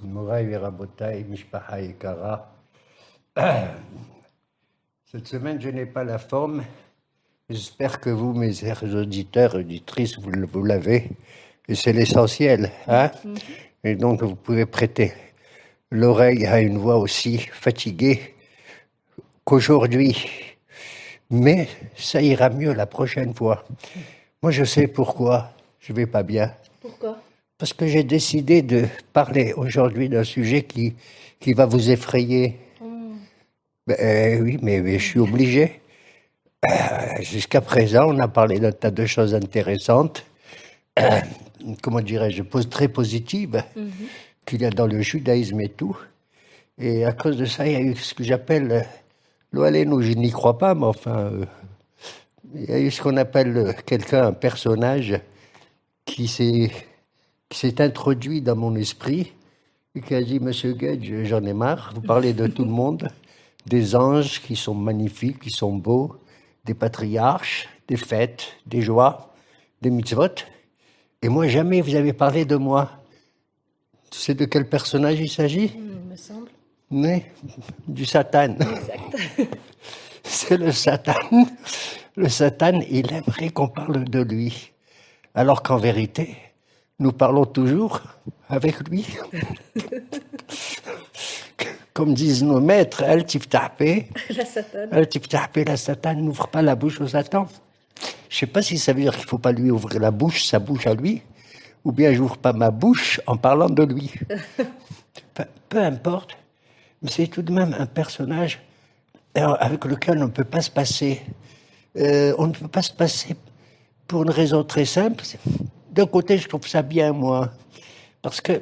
Moraï Verabotaï, Mishpaha et Kara. Cette semaine, je n'ai pas la forme. J'espère que vous, mes chers auditeurs, auditrices, vous l'avez. Et c'est l'essentiel. Hein? Et donc, vous pouvez prêter l'oreille à une voix aussi fatiguée qu'aujourd'hui. Mais ça ira mieux la prochaine fois. Moi, je sais pourquoi je vais pas bien. Pourquoi? Parce que j'ai décidé de parler aujourd'hui d'un sujet qui va vous effrayer. Oui, mais je suis obligé. Jusqu'à présent, on a parlé d'un tas de choses intéressantes, comment dirais-je, très positives, qu'il y a dans le judaïsme et tout. Et à cause de ça, il y a eu ce que j'appelle, l'Oalénou, je n'y crois pas, mais enfin, il y a eu ce qu'on appelle quelqu'un, un personnage, qui s'est introduit dans mon esprit et qui a dit, Monsieur Gage, j'en ai marre, vous parlez de tout le monde, des anges qui sont magnifiques, qui sont beaux, des patriarches, des fêtes, des joies, des mitzvot. Et moi, jamais vous avez parlé de moi. Tu sais de quel personnage il s'agit? Il me semble. Oui, du Satan. Exact. C'est le Satan. Le Satan, il aimerait qu'on parle de lui. Alors qu'en vérité, nous parlons toujours avec lui. Comme disent nos maîtres, El Tiftahpé. La satane. El Tiftahpé, la Satan n'ouvre pas la bouche au Satan. Je ne sais pas si ça veut dire qu'il ne faut pas lui ouvrir la bouche, sa bouche à lui, ou bien j'ouvre pas ma bouche en parlant de lui. Peu importe, mais c'est tout de même un personnage avec lequel on ne peut pas se passer. On ne peut pas se passer pour une raison très simple. D'un côté, je trouve ça bien, moi, parce que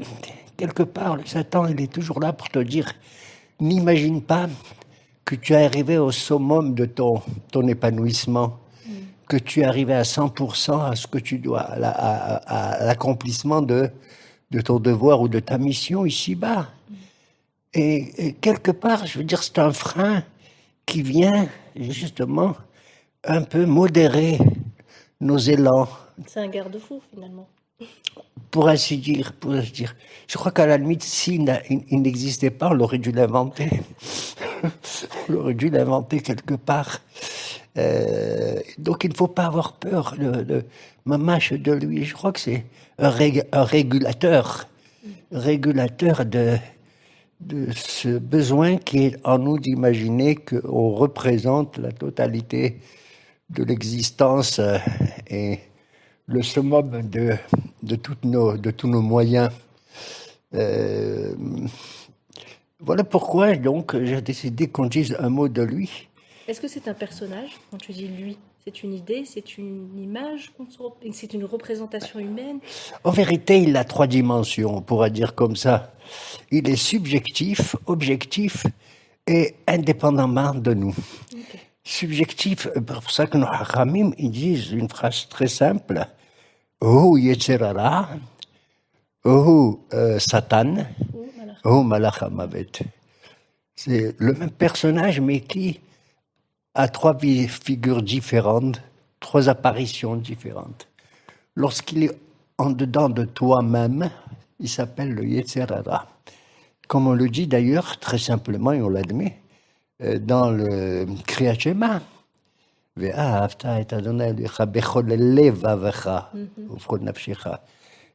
quelque part, le Satan, il est toujours là pour te dire, n'imagine pas que tu es arrivé au summum de ton épanouissement, que tu es arrivé à 100% à ce que tu dois, à l'accomplissement de ton devoir ou de ta mission ici-bas. Et quelque part, je veux dire, c'est un frein qui vient justement un peu modérer nos élans. C'est un garde-fou, finalement. Pour ainsi dire. Je crois qu'à la limite, s'il n'existait pas, on l'aurait dû l'inventer. On aurait dû l'inventer quelque part. Donc il ne faut pas avoir peur de mamache de lui. Je crois que c'est un régulateur de ce besoin qui est en nous d'imaginer qu'on représente la totalité de l'existence et le summum de tous nos moyens. Voilà pourquoi donc j'ai décidé qu'on dise un mot de lui. Est-ce que c'est un personnage? Quand tu dis lui, c'est une idée, c'est une image, c'est une représentation humaine? En vérité, il a 3 dimensions, on pourra dire comme ça. Il est subjectif, objectif et indépendamment de nous. Okay. Subjectif, pour ça que nos Haramim, ils disent une phrase très simple. Ohu Yetzerara, Ohu Satan, Ohu Malach HaMavet. C'est le même personnage, mais qui a 3 figures différentes, 3 apparitions différentes. Lorsqu'il est en dedans de toi-même, il s'appelle le Yetzerara. Comme on le dit d'ailleurs, très simplement, et on l'admet, dans le Kriyat Shema. ואהבת את אדוני אלוהיך בכל לבבך ובכל נפשך.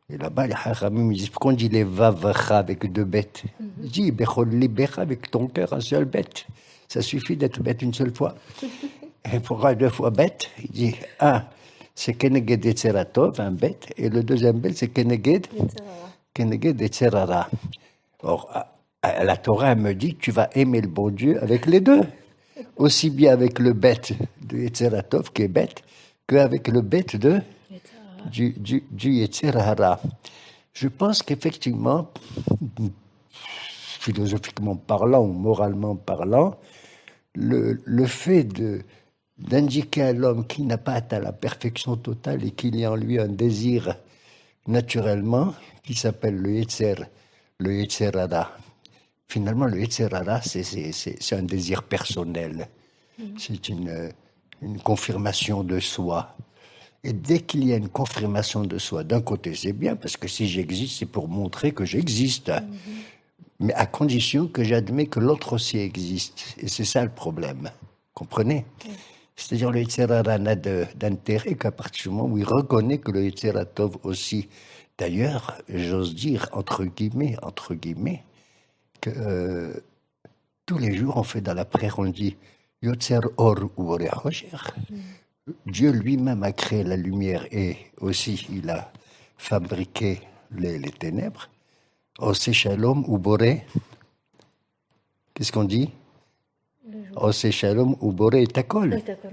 Et là-bas, les Haramim, ils disent, pourquoi on dit לבבך avec 2 bêtes? Ils disent, bechol libecha avec ton cœur, un seul bête. Ça suffit d'être bête une seule fois. Et pourquoi 2 fois bête? Il dit, un, c'est Keneged Etzeratov, un bête, et le deuxième bête, c'est Keneged Etzerara. Or, la Torah me dit que tu vas aimer le bon Dieu avec les 2. Aussi bien avec le bête de Yetzeratov qui est bête, qu'avec le bête du Yetzerara. Je pense qu'effectivement, philosophiquement parlant ou moralement parlant, le fait d'indiquer à l'homme qu'il n'a pas atteint la perfection totale et qu'il y a en lui un désir naturellement qui s'appelle le Yetzerara. Finalement, le Yetzerara, c'est un désir personnel. C'est une confirmation de soi. Et dès qu'il y a une confirmation de soi, d'un côté, c'est bien, parce que si j'existe, c'est pour montrer que j'existe. mais à condition que j'admets que l'autre aussi existe. Et c'est ça le problème. Comprenez? C'est-à-dire le Yetzer Hara n'a d'intérêt qu'à partir du moment où il reconnaît que le Yetzer Hatov aussi. D'ailleurs, j'ose dire, entre guillemets, que tous les jours, on fait dans la prière, on dit Yotzer Or Uborei Chosher. Dieu lui-même a créé la lumière et aussi il a fabriqué les ténèbres. Ose Shalom Uborei. Qu'est-ce qu'on dit? Ose Shalom Uborei Takol. Oui, d'accord.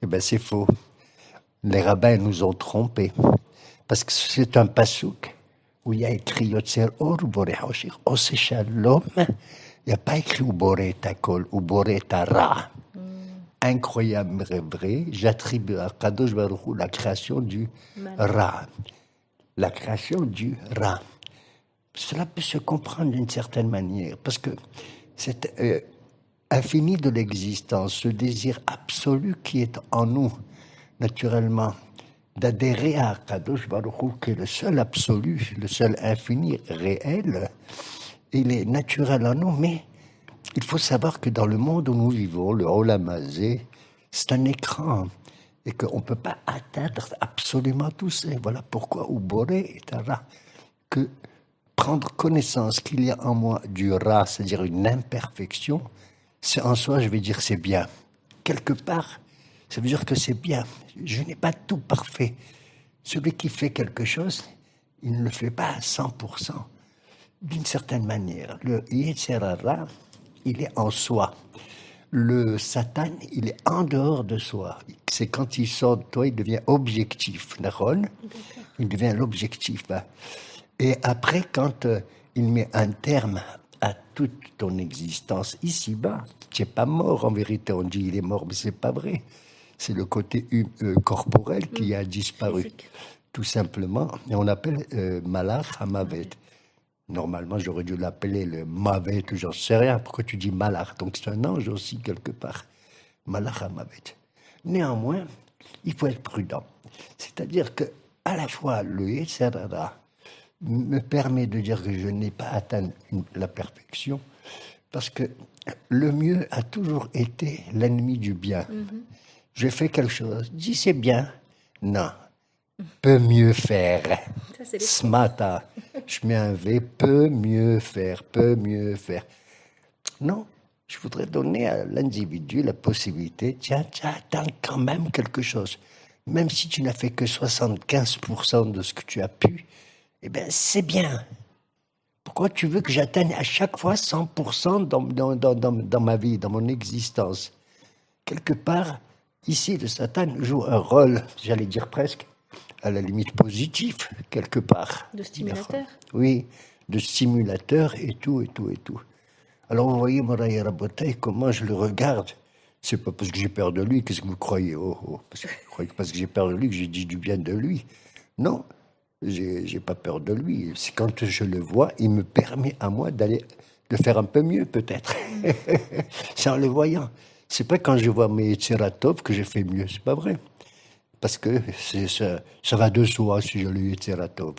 Eh bien, c'est faux. Les rabbins nous ont trompés. Parce que c'est un pasouk où il y a écrit Yotzer Or Uborei Chosher. Ose Shalom. Il n'y a pas écrit Uborei Takol, Uborei Tara. Incroyable, vrai, j'attribue à Kadosh Baruch Hu la création du Ra. La création du Ra. Cela peut se comprendre d'une certaine manière, parce que cet infini de l'existence, ce désir absolu qui est en nous, naturellement, d'adhérer à Kadosh Baruch Hu, qui est le seul absolu, le seul infini réel, il est naturel en nous, mais il faut savoir que dans le monde où nous vivons, le Olam Hazé, c'est un écran et qu'on ne peut pas atteindre absolument tout ça. Voilà pourquoi Uborei Tara, que prendre connaissance qu'il y a en moi du Ra, c'est-à-dire une imperfection, c'est en soi, je vais dire, c'est bien. Quelque part, ça veut dire que c'est bien. Je n'ai pas tout parfait. Celui qui fait quelque chose, il ne le fait pas à 100%. D'une certaine manière, le Yetzer Hara, il est en soi. Le Satan, il est en dehors de soi. C'est quand il sort de toi, il devient objectif. Il devient l'objectif. Et après, quand il met un terme à toute ton existence ici-bas, tu n'es pas mort en vérité. On dit il est mort, mais c'est pas vrai. C'est le côté corporel qui a disparu. Physique. Tout simplement. Et on appelle Malach Hamavet. Normalement, j'aurais dû l'appeler le Mavet, ou j'en sais rien. Pourquoi tu dis Malach? Donc c'est un ange aussi, quelque part. Malach Hamavet. Néanmoins, il faut être prudent. C'est-à-dire que, à la fois, le Yetzer Hara me permet de dire que je n'ai pas atteint la perfection, parce que le mieux a toujours été l'ennemi du bien. Je fais quelque chose, dis c'est bien. Non, peut mieux faire. Ça, c'est les Smata, je mets un V, peut mieux faire, peut mieux faire. Non, je voudrais donner à l'individu la possibilité, tiens, attends quand même quelque chose. Même si tu n'as fait que 75% de ce que tu as pu, eh bien, c'est bien. Pourquoi tu veux que j'atteigne à chaque fois 100% dans ma vie, dans mon existence? Quelque part, ici, le Satan joue un rôle, j'allais dire presque, à la limite positif, quelque part. De stimulateur. Oui, de stimulateur et tout. Alors vous voyez, Moraï Rabotai, comment je le regarde. C'est pas parce que j'ai peur de lui, qu'est-ce que vous croyez? Parce que j'ai peur de lui que j'ai dit du bien de lui. Non, j'ai pas peur de lui. C'est quand je le vois, il me permet à moi de faire un peu mieux, peut-être. C'est en le voyant. C'est pas quand je vois mes Yetzer Hatov que j'ai fait mieux, c'est pas vrai. Parce que ça va de soi si j'ai le Yetzer Hatov.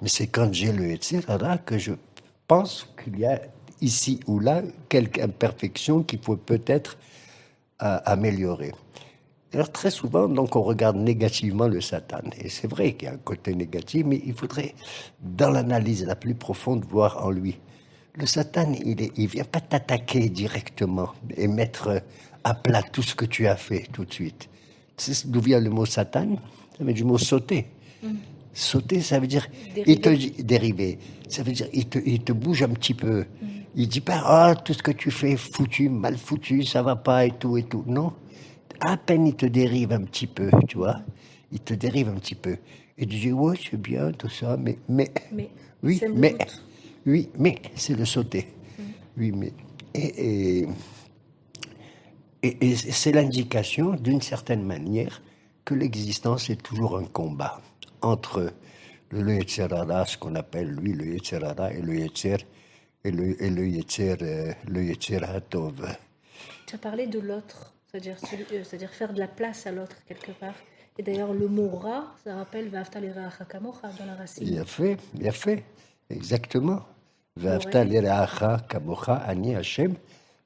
Mais c'est quand j'ai le Yetzer Hara que je pense qu'il y a ici ou là quelques imperfections qu'il faut peut-être améliorer. Alors très souvent, donc, on regarde négativement le Satan. Et c'est vrai qu'il y a un côté négatif, mais il faudrait, dans l'analyse la plus profonde, voir en lui. Le Satan, il vient pas t'attaquer directement et mettre à plat tout ce que tu as fait tout de suite. Tu sais d'où vient le mot Satan? Ça vient du mot sauter. Sauter, ça veut dire dériver. Ça veut dire il te bouge un petit peu. Il dit pas tout ce que tu fais foutu, mal foutu, ça va pas et tout. Non, à peine il te dérive un petit peu, tu vois. Il te dérive un petit peu. Et tu dis ouais c'est bien tout ça, mais oui sème le mais doute. oui mais c'est le sauter. Oui mais et c'est l'indication d'une certaine manière que l'existence est toujours un combat entre le Yetzer Hara, ce qu'on appelle lui le Yetzer Hara, et le Yetzer le Yetzer Hatov. Tu as parlé de l'autre, c'est-à-dire faire de la place à l'autre quelque part. Et d'ailleurs, le mot ra, ça rappelle Va'afta lireacha kamocha dans la racine. Bien fait, exactement. Ve'afta l'ereacha kamocha ani Hashem.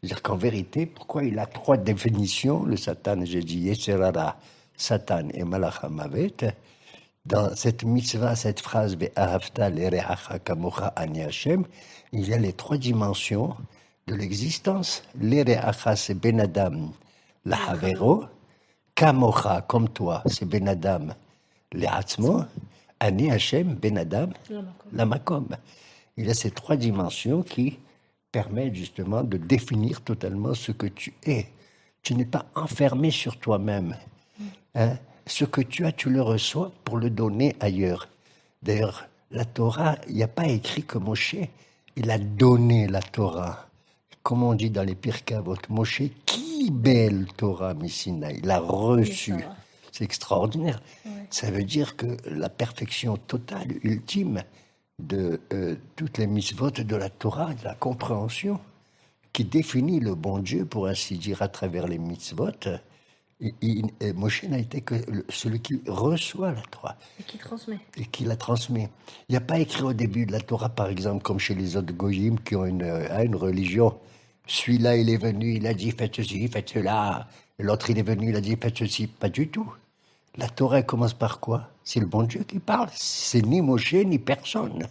C'est-à-dire qu'en vérité, pourquoi il a trois définitions, le Satan, j'ai dit Yetzer Hara, Satan et Malach HaMavet. Dans cette mitzvah, cette phrase Ve'afta l'ereacha kamocha ani Hashem, il y a les trois dimensions de l'existence. L'ereacha, c'est Ben Adam, la Havero. Kamocha, comme toi, c'est Ben Adam, l'Atzmo. Ani Hashem, Ben Adam, la Makom. Il y a ces trois dimensions qui permettent justement de définir totalement ce que tu es. Tu n'es pas enfermé sur toi-même. Hein? Ce que tu as, tu le reçois pour le donner ailleurs. D'ailleurs, la Torah, il n'y a pas écrit que Moshe, il a donné la Torah. Comme on dit dans les Pirkei Avot, Moshe kibel Torah Misinaï, il l'a reçu. C'est extraordinaire. Ouais. Ça veut dire que la perfection totale, ultime de toutes les mitzvot de la Torah, de la compréhension, qui définit le bon Dieu, pour ainsi dire, à travers les mitzvot, Moshe n'a été que celui qui reçoit la Torah. Et qui transmet. Et qui la transmet. Il n'y a pas écrit au début de la Torah, par exemple, comme chez les autres goyim qui ont une religion. Celui-là, il est venu, il a dit faites ceci, faites cela. Et l'autre, il est venu, il a dit faites ceci. Pas du tout. La Torah elle commence par quoi? C'est le bon Dieu qui parle. C'est ni Moshe, ni personne.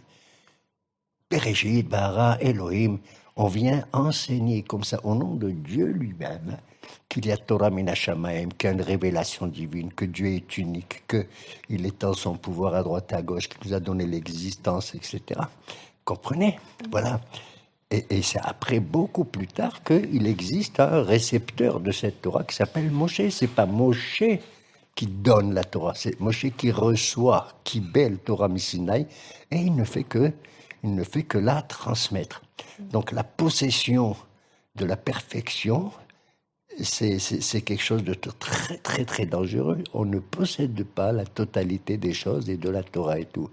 Bereshit, Bara, Elohim. On vient enseigner comme ça, au nom de Dieu lui-même, qu'il y a Torah Minashamaim, qu'il y a une révélation divine, que Dieu est unique, qu'il étend son pouvoir à droite et à gauche, qu'il nous a donné l'existence, etc. Comprenez? Voilà. Et c'est après, beaucoup plus tard, qu'il existe un récepteur de cette Torah qui s'appelle Moshe. C'est pas Moshe qui donne la Torah, c'est Moshe qui reçoit, qui belle Torah Misinaï, et il ne fait que la transmettre. Donc la possession de la perfection, c'est quelque chose de très, très, très dangereux. On ne possède pas la totalité des choses et de la Torah et tout.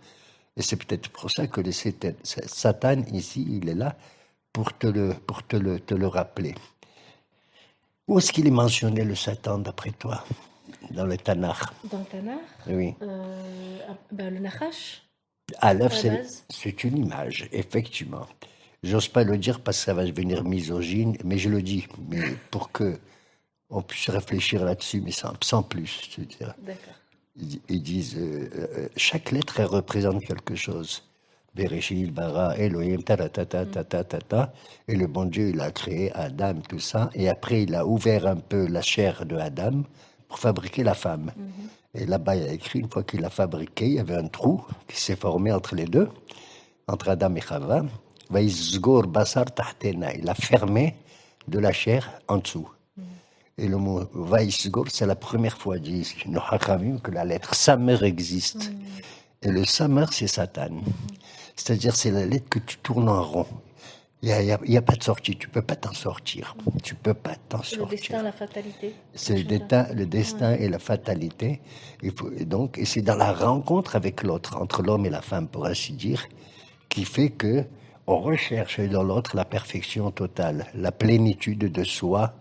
Et c'est peut-être pour ça que Satan, ici, il est là pour te le rappeler. Où est-ce qu'il est mentionné, le Satan, d'après toi? Dans le Tanakh. Dans le Tanakh? Oui. Le Nachash. Alors, c'est une image, effectivement. J'ose pas le dire parce que ça va devenir misogyne, mais je le dis, mais pour que on puisse réfléchir là-dessus, mais sans plus. C'est-à-dire, d'accord. Ils disent, chaque lettre, elle représente quelque chose. Bereshit, Bara, Elohim, ta. Et le bon Dieu, il a créé Adam, tout ça. Et après, il a ouvert un peu la chair de Adam pour fabriquer la femme. Et là-bas, il y a écrit, une fois qu'il l'a fabriqué, il y avait un trou qui s'est formé entre les deux, entre Adam et Chava. Vaïzgor basar tahtena. Il a fermé de la chair en dessous. Et le mot Vaïsgor, c'est la première fois, disent nos Hachamim, que la lettre Samer existe. Et le Samer, c'est Satan. C'est-à-dire, c'est la lettre que tu tournes en rond. Il n'y a pas de sortie, tu ne peux pas t'en sortir. Tu peux pas t'en sortir. Le destin, la fatalité. C'est le destin et la fatalité. Et c'est dans la rencontre avec l'autre, entre l'homme et la femme, pour ainsi dire, qui fait que on recherche dans l'autre la perfection totale, la plénitude de soi,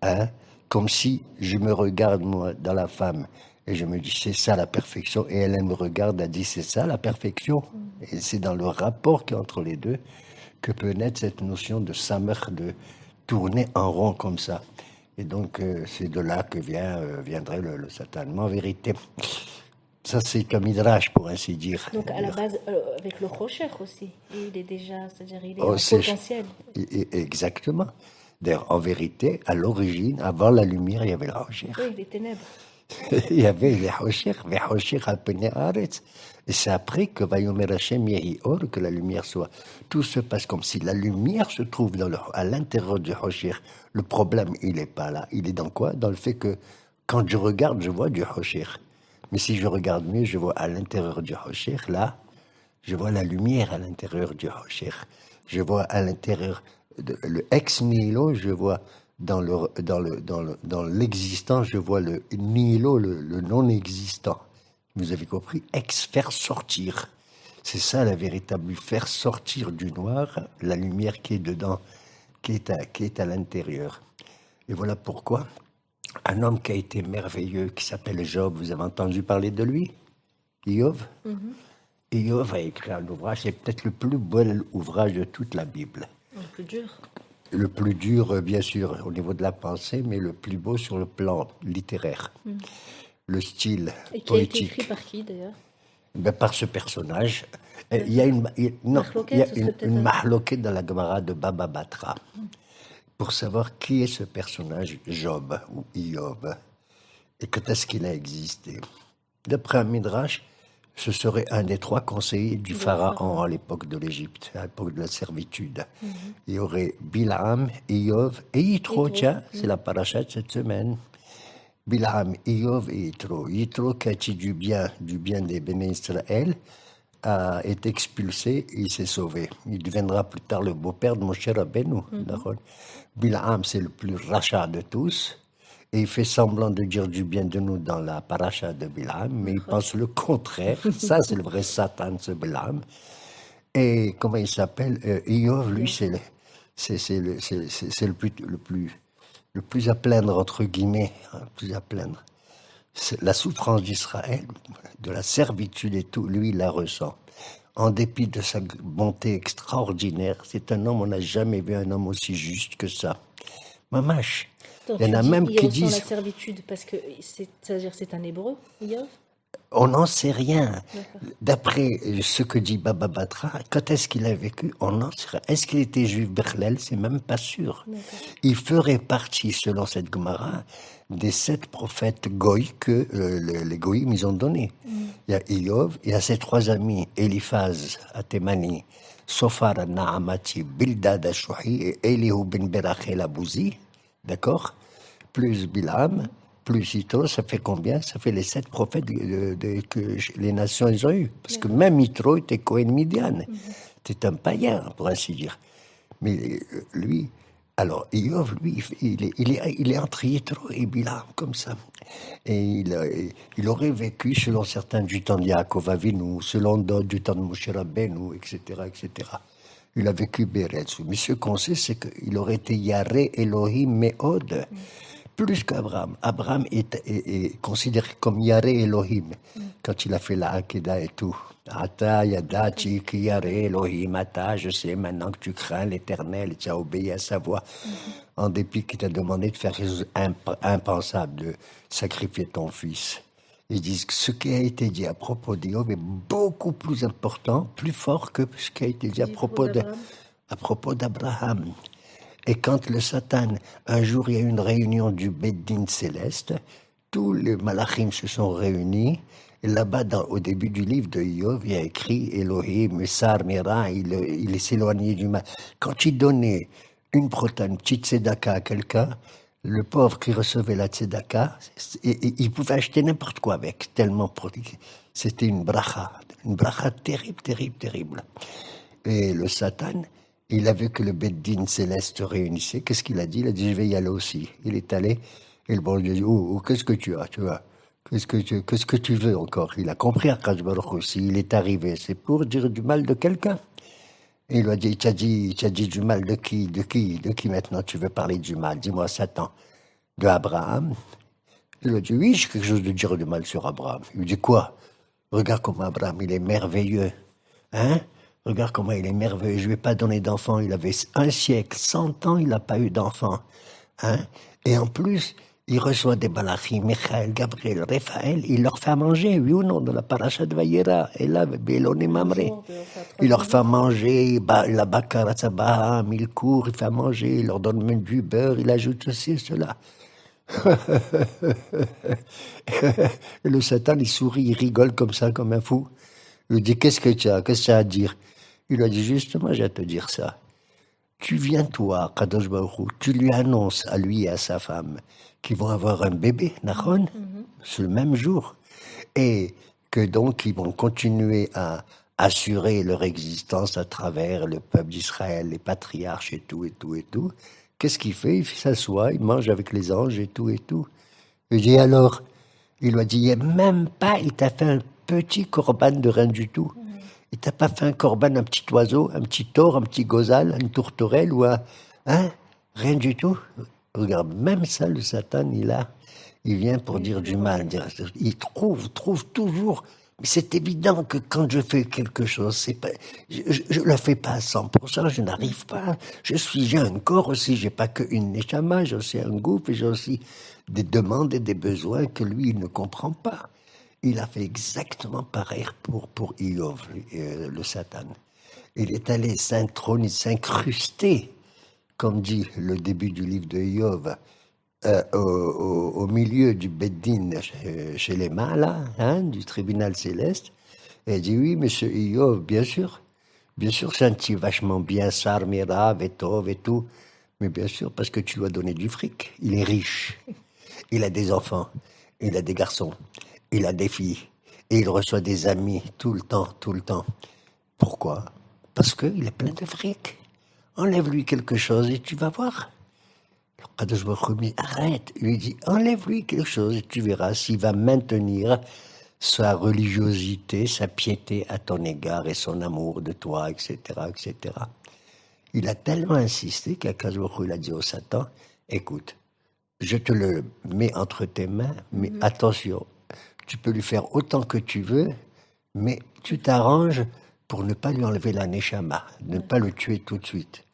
hein, comme si je me regarde, moi, dans la femme, et je me dis, c'est ça la perfection, et elle me regarde, elle dit, c'est ça la perfection. Et c'est dans le rapport qu'il y a entre les deux que peut naître cette notion de samer, de tourner en rond comme ça. Et donc, c'est de là que viendrait le Satan. Mais en vérité, ça c'est un midrash, pour ainsi dire. Donc, à la base, avec le Rocher aussi, il est déjà, c'est-à-dire il est en potentiel. Exactement. D'ailleurs, en vérité, à l'origine, avant la lumière, il y avait le Rocher. Oui, les ténèbres. Il y avait les Rocher, et c'est après que Vayomer Hashem Yehi Or, que la lumière soit. Tout se passe comme si la lumière se trouve à l'intérieur du Rocher. Le problème, il n'est pas là. Il est dans quoi? Dans le fait que quand je regarde, je vois du Rocher. Mais si je regarde mieux, je vois à l'intérieur du Rocher, là, je vois la lumière à l'intérieur du Rocher. Je vois à l'intérieur, le ex nihilo, je vois dans l'existant, je vois le nihilo, le non-existant. Vous avez compris? Faire sortir. C'est ça la véritable, faire sortir du noir la lumière qui est dedans, qui est à l'intérieur. Et voilà pourquoi un homme qui a été merveilleux, qui s'appelle Job, vous avez entendu parler de lui? Job? Iov a écrit un ouvrage, c'est peut-être le plus beau ouvrage de toute la Bible. Le plus dur. Le plus dur, bien sûr, au niveau de la pensée, mais le plus beau sur le plan littéraire. Le style Et qui a été poétique. écrit par qui d'ailleurs? Ben, par ce personnage. Il y a une, non, il y a Mahloket, ce serait peut-être une un- mahloket dans la Gemara de Baba Batra pour savoir qui est ce personnage, Job ou Iob, et quand est-ce qu'il a existé. D'après un midrash, ce serait un des trois conseillers du pharaon à l'époque de l'Égypte, à l'époque de la servitude. Il y aurait Bilam, Iyov et Yitro, tiens, c'est la paracha de cette semaine. Bilam, Iyov et Yitro. Yitro qui a dit du bien des béné Israël, a été expulsé et il s'est sauvé. Il deviendra plus tard le beau-père de Moshe Rabbeinu. D'accord. Bilam, c'est le plus rachat de tous. Et il fait semblant de dire du bien de nous dans la paracha de Bilam, mais il pense le contraire. Ça, c'est le vrai Satan, ce Bilam. Et comment il s'appelle Iyov, lui, c'est le plus à plaindre, entre guillemets, hein, le plus à plaindre. La souffrance d'Israël, de la servitude et tout, lui, il la ressent. En dépit de sa bonté extraordinaire, c'est un homme, on n'a jamais vu un homme aussi juste que ça. Mamache. Attends, Il y en a tu dis, même il qui ressent la disent, servitude parce que c'est-à-dire c'est un hébreu, Iov? on n'en sait rien. D'accord. D'après ce que dit Baba Batra, quand est-ce qu'il a vécu, on n'en sait rien. Est-ce qu'il était juif Berlel? C'est même pas sûr. D'accord. Il ferait partie, selon cette Gemara, des 7 prophètes goy que les goyim ils ont donnés. Il y a Iyov, il y a ses 3 amis, Eliphaz Atemani, Sophar Naamati, Bildad Ashuhi et Elihu ben Berachel Abouzi, d'accord? Plus Bilam, plus Yitro, ça fait combien? Ça fait les 7 prophètes que les nations ils ont eu. Parce que même Yitro était Cohen Midian. C'était un païen, pour ainsi dire. Mais lui, alors Iov, lui, il est entre Yitro et Bilam, comme ça. Et il aurait vécu, selon certains, du temps de Yaakov Avinu, selon d'autres, du temps de Moshe Rabbeinu, etc., etc. Il a vécu Béretz. Mais ce qu'on sait, c'est qu'il aurait été Yaré Elohim Meod, plus qu'Abraham. Abraham est considéré comme Yaré Elohim, quand il a fait la Hakeda et tout. Ata Yadati ki Yaré Elohim, Ata, je sais maintenant que tu crains l'Éternel, tu as obéi à sa voix, en dépit qu'il t'a demandé de faire quelque chose impensable, de sacrifier ton fils. Ils disent que ce qui a été dit à propos d'Iov est beaucoup plus important, plus fort que ce qui a été dit à propos d'Abraham. Et quand le Satan, un jour, il y a eu une réunion du Beddin céleste, tous les malachim se sont réunis. Et là-bas, au début du livre de Iov, il y a écrit Elohim, Sar, Mira, il s'éloignait du mal. Quand il donnait une petite tzedaka à quelqu'un, le pauvre qui recevait la tzedaka, il pouvait acheter n'importe quoi avec, tellement c'était une bracha terrible, terrible, terrible. Et le Satan, il a vu que le Beddin céleste se réunissait. Qu'est-ce qu'il a dit? Il a dit, je vais y aller aussi. Il est allé, et le bon Dieu dit, oh, qu'est-ce que tu as, tu vois? Qu'est-ce que tu veux encore? Il a compris Akash Baruch aussi. Il est arrivé, c'est pour dire du mal de quelqu'un. Et il lui a dit, tu as dit du mal de qui? De qui maintenant tu veux parler du mal? Dis-moi, Satan. De Abraham? Il lui a dit, oui, j'ai quelque chose de dire du mal sur Abraham. Il lui dit, quoi? Regarde comment Abraham, il est merveilleux. Hein? Regarde comment il est merveilleux. Je ne lui ai pas donné d'enfant. Il avait 1 siècle, 100 ans, il n'a pas eu d'enfant. Hein? Et en plus, il reçoit des malachim, Michael, Gabriel, Raphaël, il leur fait à manger, oui ou non, dans la paracha de Vayera. Et là, Bélon et Mamré. Il leur fait à manger, la bakara Tzabaham, il court, il fait à manger, il leur donne même du beurre, il ajoute ceci et cela. Et le Satan, il sourit, il rigole comme ça, comme un fou. Il lui dit, qu'est-ce que tu as à dire? Il lui a dit, justement, j'ai à te dire ça. Tu viens, toi, Kadosh Baruch Hu, tu lui annonces à lui et à sa femme qu'ils vont avoir un bébé, Nachon, ce même jour. Et que donc, ils vont continuer à assurer leur existence à travers le peuple d'Israël, les patriarches et tout, et tout, et tout. Qu'est-ce qu'il fait? Il s'assoit, il mange avec les anges et tout, et tout. Il dit alors, il lui a dit, il t'a fait un petit corban de rien du tout. Il t'a pas fait un corban, un petit oiseau, un petit taure, un petit gozal, une tourterelle ou un... Hein? Rien du tout. Regarde, même ça, le Satan, il vient pour dire du mal. Il trouve toujours Mais c'est évident que quand je fais quelque chose, c'est pas, je le fais pas à 100%, je n'arrive pas. J'ai un corps aussi, j'ai pas qu'une neshama, j'ai aussi un gouffre et j'ai aussi des demandes et des besoins que lui, il ne comprend pas. Il a fait exactement pareil pour Iov, le Satan. Il est allé s'incruster, comme dit le début du livre de Iov, au milieu du Beddin chez les mains, là, hein, du tribunal céleste. Et elle dit oui, monsieur Iov, bien sûr, c'est un type vachement bien, Sarmira, Vetov et tout, mais bien sûr, parce que tu lui as donné du fric. Il est riche, il a des enfants, il a des garçons, il a des filles, et il reçoit des amis tout le temps, tout le temps. Pourquoi? Parce qu'il est plein de fric. Enlève-lui quelque chose et tu vas voir. Le Kadosh Baruch Hu dit, arrête. Il lui dit, enlève-lui quelque chose et tu verras s'il va maintenir sa religiosité, sa piété à ton égard et son amour de toi, etc., etc. Il a tellement insisté qu'Akadosh Baruch Hu a dit au Satan, écoute, je te le mets entre tes mains, mais attention, tu peux lui faire autant que tu veux, mais tu t'arranges pour ne pas lui enlever la neshama, ne pas le tuer tout de suite.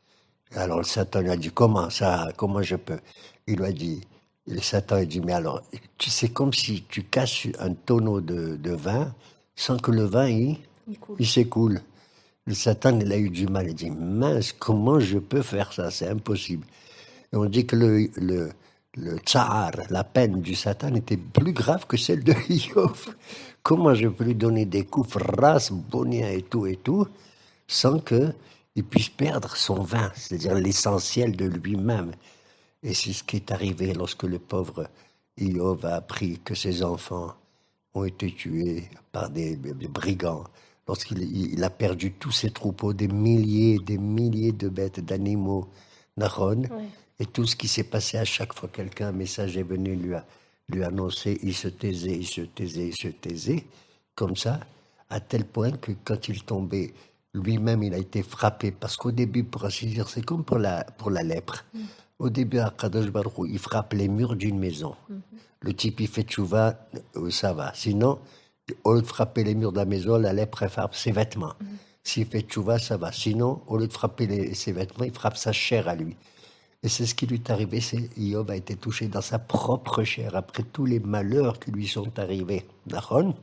Alors le Satan lui a dit, comment ça, comment je peux? Il lui a dit, le Satan a dit, mais alors, tu sais, comme si tu casses un tonneau de vin sans que le vin, il s'écoule. Le Satan, il a eu du mal, il dit, mince, comment je peux faire ça? C'est impossible. Et on dit que le tsar, la peine du Satan était plus grave que celle de Iov. Comment je peux lui donner des coups, race, bonia et tout, sans qu'il puisse perdre son vin, c'est-à-dire l'essentiel de lui-même. Et c'est ce qui est arrivé lorsque le pauvre Iov a appris que ses enfants ont été tués par des brigands. Lorsqu'il a perdu tous ses troupeaux, des milliers de bêtes, d'animaux, Nahon, et tout ce qui s'est passé à chaque fois qu'un message est venu lui annoncer, il se taisait, comme ça, à tel point que quand il tombait, lui-même, il a été frappé. Parce qu'au début, pour ainsi dire, c'est comme pour la lèpre. Au début, Akadosh Baruch Hu, il frappe les murs d'une maison. Le type, il fait tchouva, ça va. Sinon, au lieu de frapper les murs de la maison, la lèpre, elle frappe ses vêtements. S'il fait tchouva, ça va. Sinon, au lieu de frapper ses vêtements, il frappe sa chair à lui. Et c'est ce qui lui est arrivé, c'est Iov a été touché dans sa propre chair, après tous les malheurs qui lui sont arrivés. Nahon,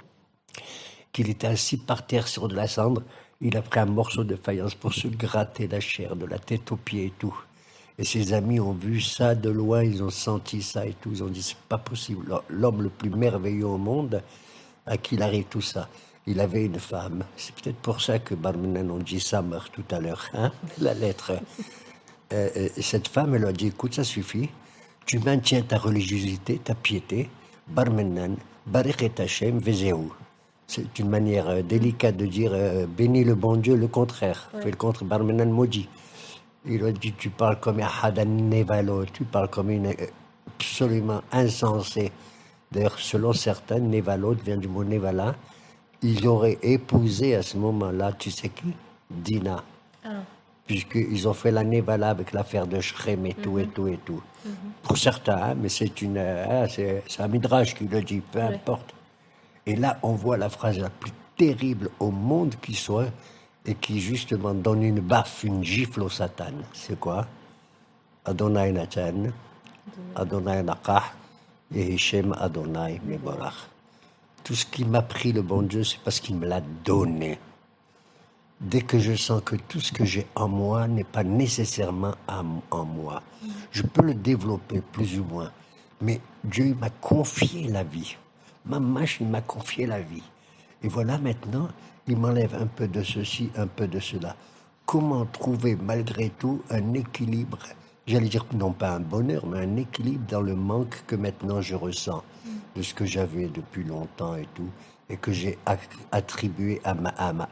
qu'il était assis par terre sur de la cendre, il a pris un morceau de faïence pour se gratter la chair, de la tête aux pieds et tout. Et ses amis ont vu ça de loin, ils ont senti ça et tout, ils ont dit c'est pas possible. L'homme le plus merveilleux au monde, à qui il arrive tout ça. Il avait une femme. C'est peut-être pour ça que Barmenan, on dit ça meurt tout à l'heure, hein, la lettre. Cette femme, elle a dit, écoute, ça suffit. Tu maintiens ta religiosité, ta piété. Barmenan, Barechet Hashem, Vezeu. C'est une manière délicate de dire bénis le bon Dieu, le contraire. Fais le contre, Barmenan maudit. Il a dit, tu parles comme un Hadan Nevalo, tu parles comme une absolument insensée. D'ailleurs, selon certains, Nevalot vient du mot Nevala. Il aurait épousé à ce moment-là, tu sais qui? Dina. Puisqu'ils ont fait la Nevala avec l'affaire de Shrem et tout, et tout, et tout. Pour certains, hein, mais c'est un midrash qui le dit, peu importe. Et là, on voit la phrase la plus terrible au monde qui soit, et qui justement donne une baffe, une gifle au Satan. C'est quoi? Adonai Natan, Adonai Nakah, et Hichem Adonai Meborach. Tout ce qui m'a pris le bon Dieu, c'est parce qu'il me l'a donné. Dès que je sens que tout ce que j'ai en moi n'est pas nécessairement en moi, je peux le développer plus ou moins. Mais Dieu m'a confié la vie. Ma machine m'a confié la vie. Et voilà maintenant, il m'enlève un peu de ceci, un peu de cela. Comment trouver malgré tout un équilibre, j'allais dire non pas un bonheur, mais un équilibre dans le manque que maintenant je ressens de ce que j'avais depuis longtemps et tout, et que j'ai attribué à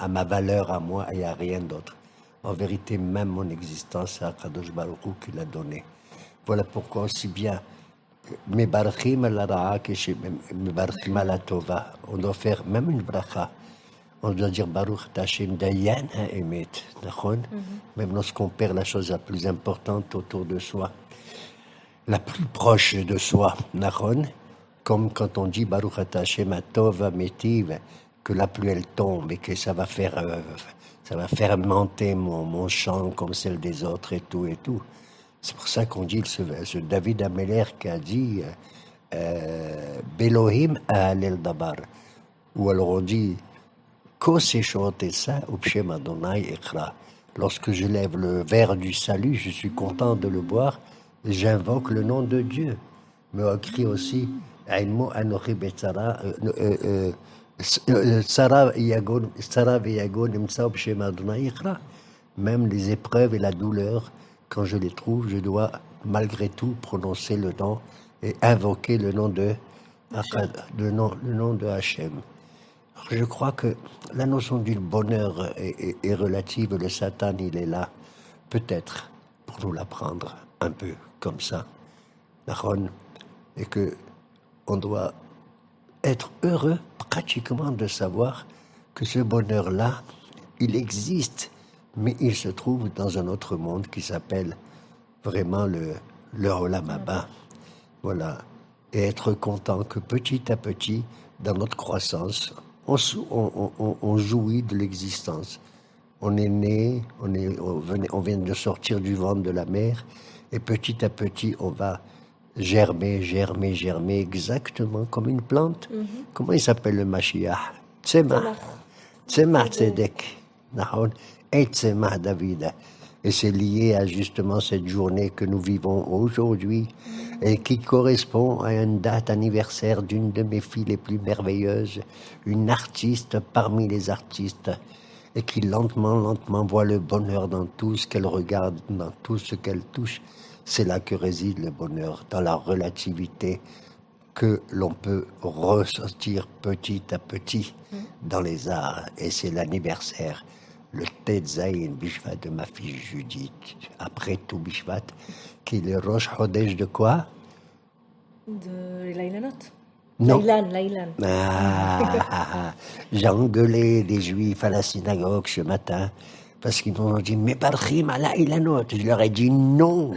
ma valeur, à moi et à rien d'autre. En vérité, même mon existence, c'est Akadosh Baruch Hu qui l'a donné. Voilà pourquoi aussi bien Mebarchim al ra'a que Mebarchim al tova. On doit faire même une bracha. On doit dire Baruch Hashem Dayan Ha'emet. Même lorsqu'on perd la chose la plus importante autour de soi, la plus proche de soi, Nachon, comme quand on dit Baruch Hashem Atov Metiv, que la pluie elle tombe et que ça va fermenter mon champ comme celle des autres et tout et tout. C'est pour ça qu'on dit ce David Ameller qui a dit Belohim Ahalel Dabar. Ou alors on dit Koseshotesa Upshem Adonai Ekra. Lorsque je lève le verre du salut, je suis content de le boire, j'invoque le nom de Dieu. Mais on écrit aussi Aïnmo Anochi Betsara Sarah Veyagon Imsa Upshem Adonai Ekra. Même les épreuves et la douleur, quand je les trouve, je dois malgré tout prononcer le nom et invoquer le nom de le nom de Hachem. Je crois que la notion du bonheur est relative. Le Satan, il est là, peut-être, pour nous l'apprendre un peu comme ça. Naron, et que on doit être heureux pratiquement de savoir que ce bonheur-là, il existe, mais il se trouve dans un autre monde qui s'appelle vraiment le Olam Haba. Voilà. Et être content que petit à petit, dans notre croissance, on jouit de l'existence. On est né, on vient de sortir du ventre de la mère, et petit à petit, on va germer, exactement comme une plante. Comment il s'appelle le Mashiach? Tzemach. Tzemach Tzedek. Nahon. Et Tzemach David. Et c'est lié à justement cette journée que nous vivons aujourd'hui et qui correspond à une date anniversaire d'une de mes filles les plus merveilleuses, une artiste parmi les artistes, et qui lentement voit le bonheur dans tout ce qu'elle regarde, dans tout ce qu'elle touche. C'est là que réside le bonheur, dans la relativité que l'on peut ressentir petit à petit dans les arts. Et c'est l'anniversaire, le Tetzaïn Bishvat de ma fille Judith, après tout Bishvat, qui est le Rosh Chodesh de quoi? De Lailanot. Non. Lailan. J'ai engueulé les Juifs à la synagogue ce matin parce qu'ils m'ont dit mais Barchim à la Ilanot. Je leur ai dit non.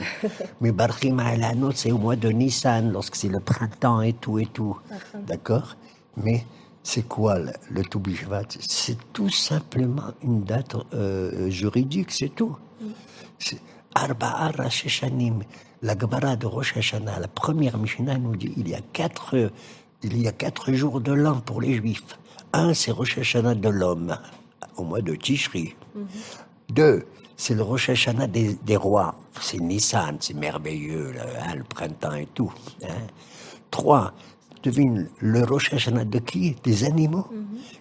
Mais Barchim à Ilanot, c'est au mois de Nissan, lorsque c'est le printemps et tout et tout. D'accord? Mais c'est quoi le Tu Bishvat? C'est tout simplement une date juridique, c'est tout. C'est Arba'a Rosh Hashanim. La Gemara de Rosh Hashanah, la première Mishnah nous dit il y a 4 jours de l'an pour les Juifs. Un, c'est Rosh Hashanah de l'homme, au mois de Tishri. 2, c'est le Rosh Hashanah des rois. C'est Nissan, c'est merveilleux, le printemps et tout. 3, devine, le Rosh Hashanah de qui? Des animaux,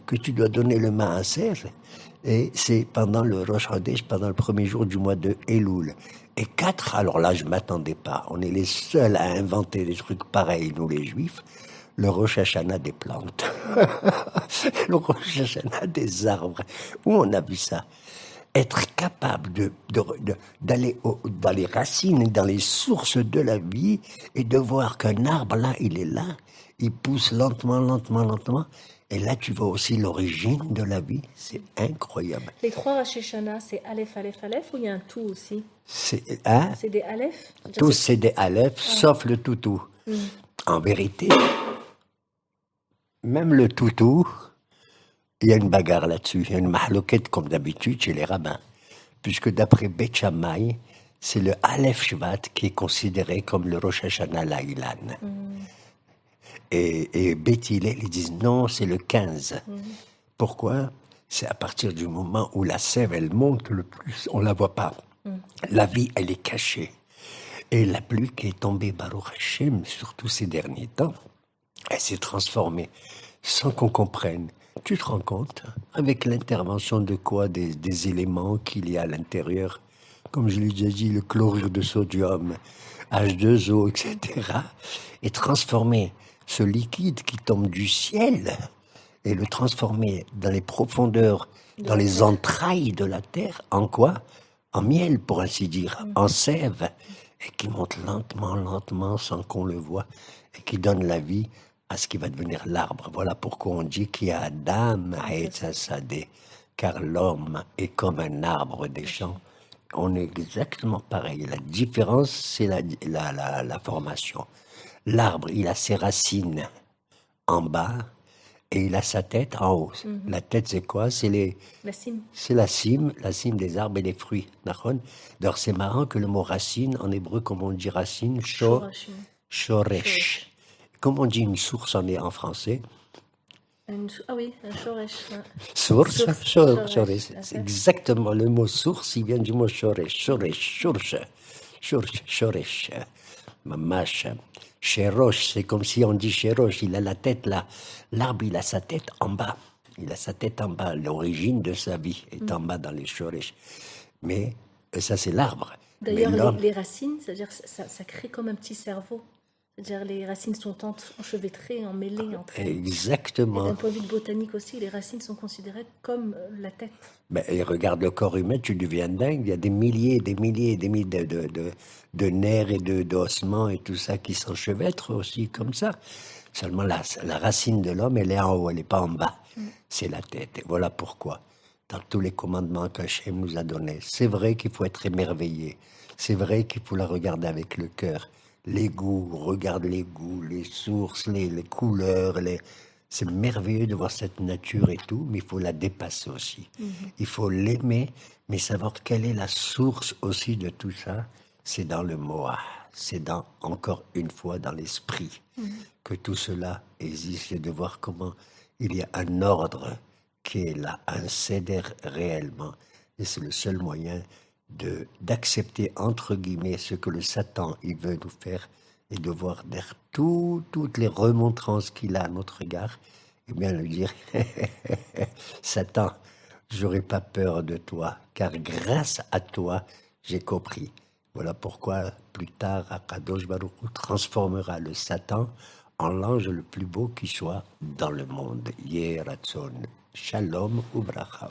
que tu dois donner le maaser. Et c'est pendant le Rosh Chodesh, pendant le premier jour du mois de Elul. Et 4, alors là, je ne m'attendais pas. On est les seuls à inventer des trucs pareils, nous les Juifs. Le Rosh Hashanah des plantes. Le Rosh Hashanah des arbres. Où on a vu ça? Être capable d'aller dans les racines, dans les sources de la vie, et de voir qu'un arbre, là, il est là, il pousse lentement, et là, tu vois aussi l'origine de la vie. C'est incroyable. Les 3 Rosh Hashanah, c'est Aleph, Aleph, Aleph, ou il y a un tout aussi? C'est des Aleph? tous, c'est des Aleph, sauf le toutou. En vérité, même le toutou, il y a une bagarre là-dessus. Il y a une mahloquette, comme d'habitude, chez les rabbins. Puisque d'après Beth Shammai, c'est le Aleph Shvat qui est considéré comme le Rosh Hashanah Laïlan. Et Beth Hillel, ils disent non, c'est le 15. Pourquoi? C'est à partir du moment où la sève, elle monte le plus, on ne la voit pas. La vie, elle est cachée. Et la pluie qui est tombée, Baruch Hashem, surtout ces derniers temps, elle s'est transformée sans qu'on comprenne. Tu te rends compte, avec l'intervention de quoi? Des éléments qu'il y a à l'intérieur, comme je l'ai déjà dit, le chlorure de sodium, H2O, etc., et transformer ce liquide qui tombe du ciel et le transformer dans les profondeurs, dans les entrailles de la terre, en quoi? En miel, pour ainsi dire, en sève, et qui monte lentement, sans qu'on le voie, et qui donne la vie à ce qui va devenir l'arbre. Voilà pourquoi on dit qu'il y a Adam Sadeh, car l'homme est comme un arbre des champs. On est exactement pareil. La différence, c'est la formation. L'arbre, il a ses racines en bas et il a sa tête en haut. La tête, c'est quoi? La cime. C'est la cime des arbres et des fruits. D'accord. Alors, c'est marrant que le mot racine, en hébreu, comme on dit racine, Shoresh. shoresh. Comme on dit une source en français, Ah oui, un shoresh. source, Shoresh. shoresh. C'est exactement le mot source, il vient du mot shoresh, shoresh. Mamash. Sherosh, c'est comme si on dit Sherosh, il a la tête là. L'arbre, il a sa tête en bas. Il a sa tête en bas. L'origine de sa vie est en bas dans les Shoresh. Mais ça, c'est l'arbre. D'ailleurs, Mais l'homme, les racines, c'est-à-dire ça crée comme un petit cerveau. C'est-à-dire les racines sont enchevêtrées, emmêlées entre elles. Et exactement. d'un point de vue botanique aussi, les racines sont considérées comme la tête. Ben, et regarde le corps humain, tu deviens dingue. Il y a des milliers et des milliers et des milliers de nerfs et d'ossements et tout ça qui s'enchevêtrent aussi comme ça. Seulement la racine de l'homme, elle est en haut, elle n'est pas en bas. C'est la tête. Et voilà pourquoi, dans tous les commandements qu'Hachem nous a donnés, c'est vrai qu'il faut être émerveillé. C'est vrai qu'il faut la regarder avec le cœur. Les goûts, regarde les goûts, les sources, les couleurs, c'est merveilleux de voir cette nature et tout, mais il faut la dépasser aussi. Il faut l'aimer, mais savoir quelle est la source aussi de tout ça. C'est dans le Moah, c'est encore une fois dans l'esprit que tout cela existe et de voir comment il y a un ordre qui est là, un céder réellement. Et c'est le seul moyen d'accepter entre guillemets ce que le Satan il veut nous faire et de voir derrière toutes les remontrances qu'il a à notre égard, et bien lui dire Satan, j'aurais pas peur de toi, car grâce à toi, j'ai compris. Voilà pourquoi plus tard, Akadosh Baruch Hu transformera le Satan en l'ange le plus beau qui soit dans le monde. Yeh Ratzon, Shalom Ubracha.